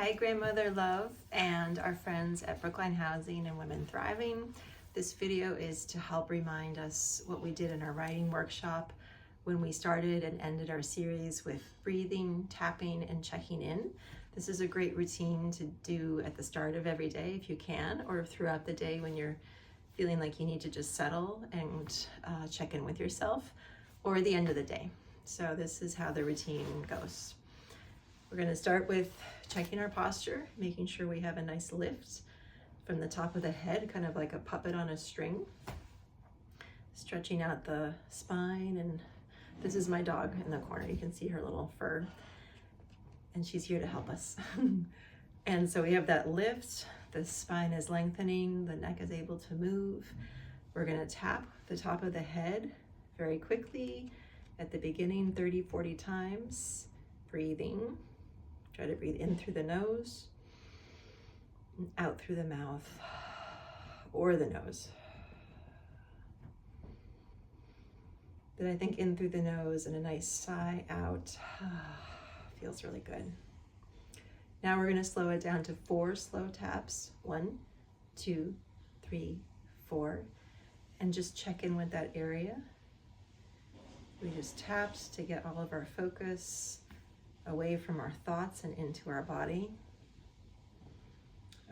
Hi, Grandmother Love and our friends at Brookline Housing and Women Thriving. This video is to help remind us what we did in our writing workshop when we started and ended our series with breathing, tapping, and checking in. This is a great routine to do at the start of every day if you can, or throughout the day when you're feeling like you need to just settle and check in with yourself, or the end of the day. So this is how the routine goes. We're going to start with checking our posture, making sure we have a nice lift from the top of the head, kind of like a puppet on a string. Stretching out the spine, and this is my dog in the corner. You can see her little fur, and she's here to help us. And so we have that lift, the spine is lengthening, the neck is able to move. We're going to tap the top of the head very quickly at the beginning, 30-40 times, breathing. Try to breathe in through the nose and out through the mouth or the nose. Then I think in through the nose and a nice sigh out. Feels really good. Now we're going to slow it down to 4 slow taps. 1, 2, 3, 4. And just check in with that area. We just tapped to get all of our focus away from our thoughts and into our body,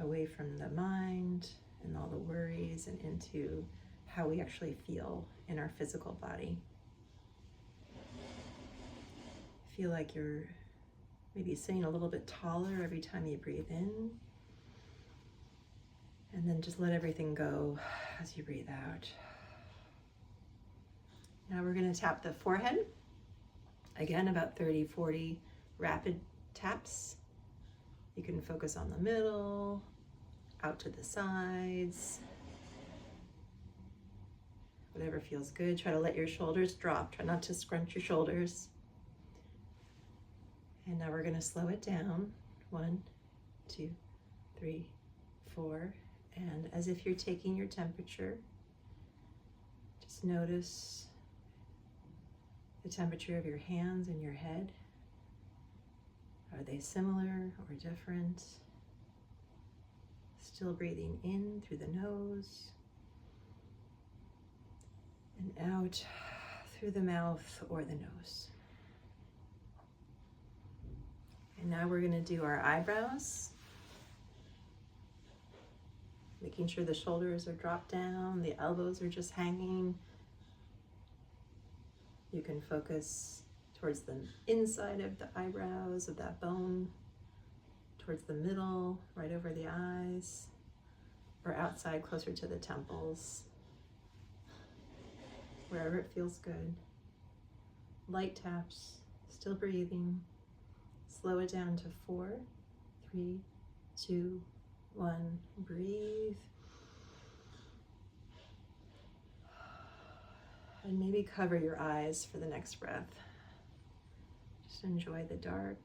away from the mind and all the worries and into how we actually feel in our physical body. Feel like you're maybe sitting a little bit taller every time you breathe in, and then just let everything go as you breathe out. Now we're going to tap the forehead. Again, about 30-40 rapid taps. You can focus on the middle, out to the sides, whatever feels good. Try to let your shoulders drop. Try not to scrunch your shoulders. And now we're going to slow it down. 1, 2, 3, 4. And as if you're taking your temperature, just notice the temperature of your hands and your head. Are they similar or different? Still breathing in through the nose and out through the mouth or the nose. And now we're going to do our eyebrows. Making sure the shoulders are dropped down, the elbows are just hanging. You can focus towards the inside of the eyebrows, of that bone, towards the middle, right over the eyes, or outside closer to the temples, wherever it feels good. Light taps, still breathing. Slow it down to 4, 3, 2, 1. Breathe. And maybe cover your eyes for the next breath. Just enjoy the dark.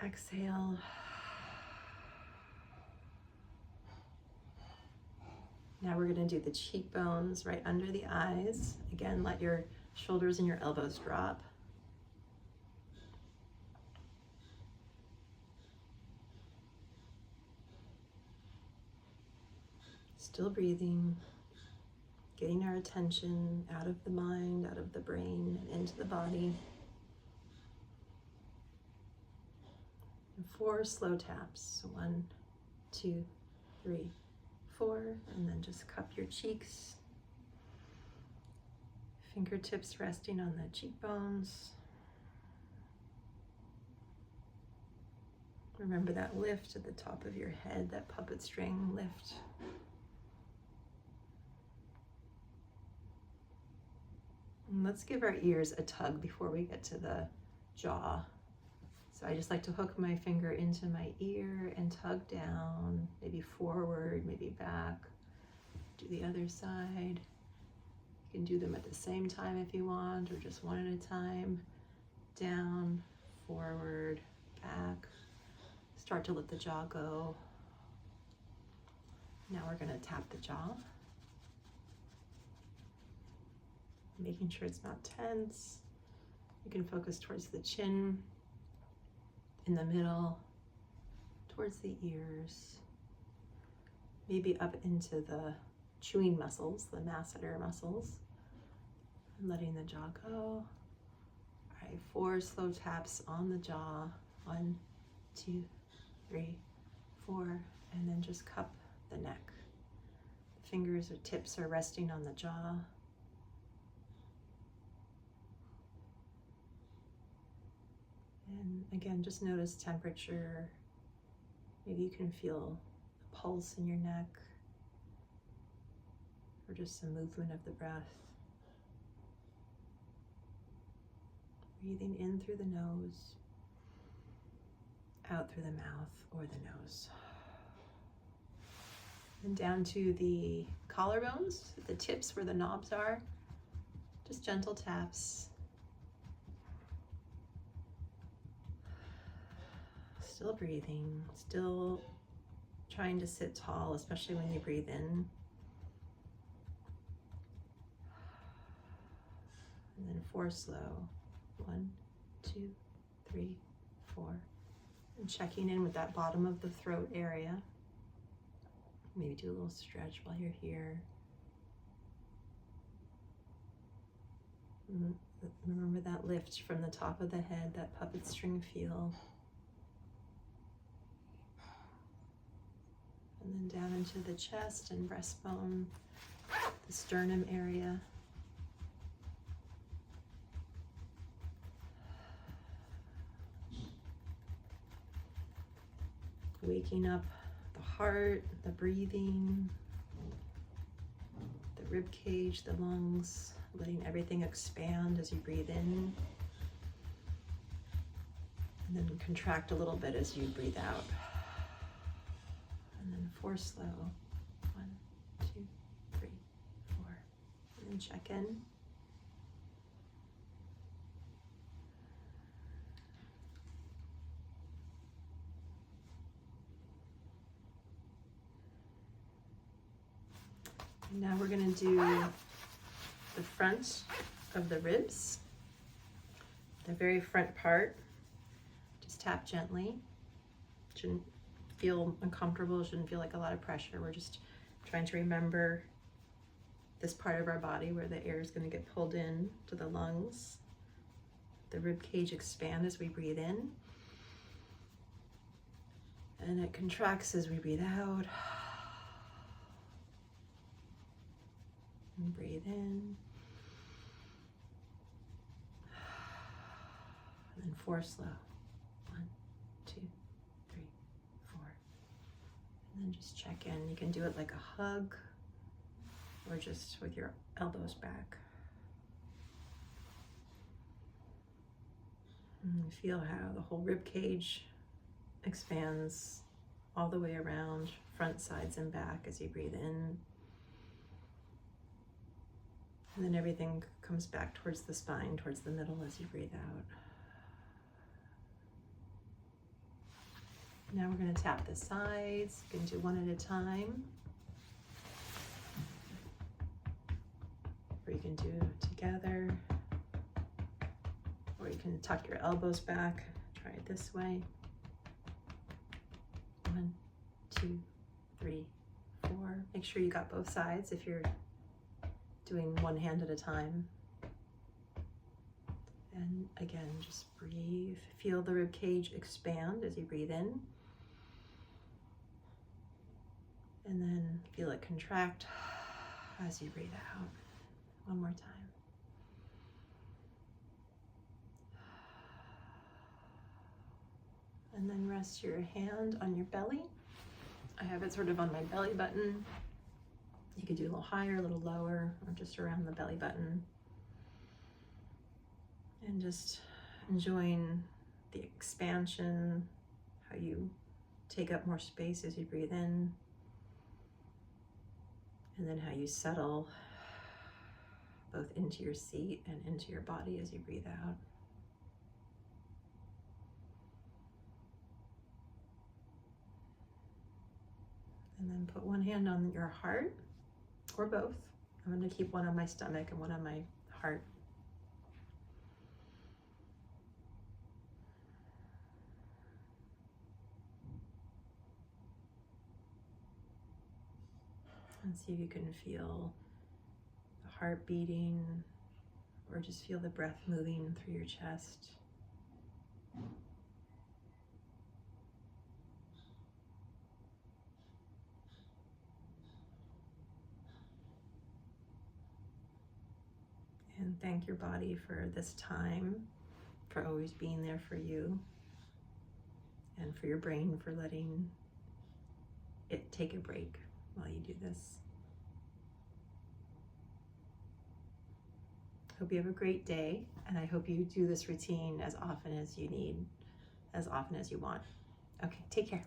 Exhale. Now we're going to do the cheekbones right under the eyes. Again, let your shoulders and your elbows drop. Still breathing. Getting our attention out of the mind, out of the brain, and into the body. And 4 slow taps. 1, 2, 3, 4. And then just cup your cheeks. Fingertips resting on the cheekbones. Remember that lift at the top of your head, that puppet string lift. And let's give our ears a tug before we get to the jaw. So I just like to hook my finger into my ear and tug down, maybe forward, maybe back. Do the other side. You can do them at the same time if you want, or just one at a time. Down, forward, back. Start to let the jaw go. Now we're going to tap the jaw. Making sure it's not tense. You can focus towards the chin, in the middle, towards the ears, maybe up into the chewing muscles, the masseter muscles, and letting the jaw go. All right, 4 slow taps on the jaw. 1, 2, 3, 4, and then just cup the neck. The fingers or tips are resting on the jaw. And again, just notice temperature. Maybe you can feel a pulse in your neck, or just some movement of the breath. Breathing in through the nose, out through the mouth or the nose. And down to the collarbones, the tips where the knobs are. Just gentle taps. Still breathing, still trying to sit tall, especially when you breathe in. And then 4 slow. 1, 2, 3, 4. And checking in with that bottom of the throat area. Maybe do a little stretch while you're here. Remember that lift from the top of the head, that puppet string feel. And then down into the chest and breastbone, the sternum area. Waking up the heart, the breathing, the rib cage, the lungs, letting everything expand as you breathe in. And then contract a little bit as you breathe out. And then 4 slow. 1, 2, 3, 4. And then check in. And now we're going to do the front of the ribs, the very front part. Just tap gently. Shouldn't feel uncomfortable, shouldn't feel like a lot of pressure. We're just trying to remember this part of our body where the air is going to get pulled in to the lungs. The rib cage expand as we breathe in. And it contracts as we breathe out. And breathe in. And then 4 slow. 1, 2, 3, 4. And then just check in. You can do it like a hug or just with your elbows back. And feel how the whole rib cage expands all the way around, front, sides, and back as you breathe in. And then everything comes back towards the spine, towards the middle as you breathe out. Now we're going to tap the sides. You can do one at a time. Or you can do it together. Or you can tuck your elbows back. Try it this way. 1, 2, 3, 4. Make sure you got both sides if you're doing one hand at a time. And again, just breathe. Feel the rib cage expand as you breathe in. And then feel it contract as you breathe out. One more time. And then rest your hand on your belly. I have it sort of on my belly button. You could do a little higher, a little lower, or just around the belly button. And just enjoying the expansion, how you take up more space as you breathe in. And then how you settle both into your seat and into your body as you breathe out. And then put one hand on your heart, or both. I'm going to keep one on my stomach and one on my heart. And see if you can feel the heart beating, or just feel the breath moving through your chest. And thank your body for this time, for always being there for you, and for your brain for letting it take a break while you do this. Hope you have a great day, and I hope you do this routine as often as you need, as often as you want. Okay, take care.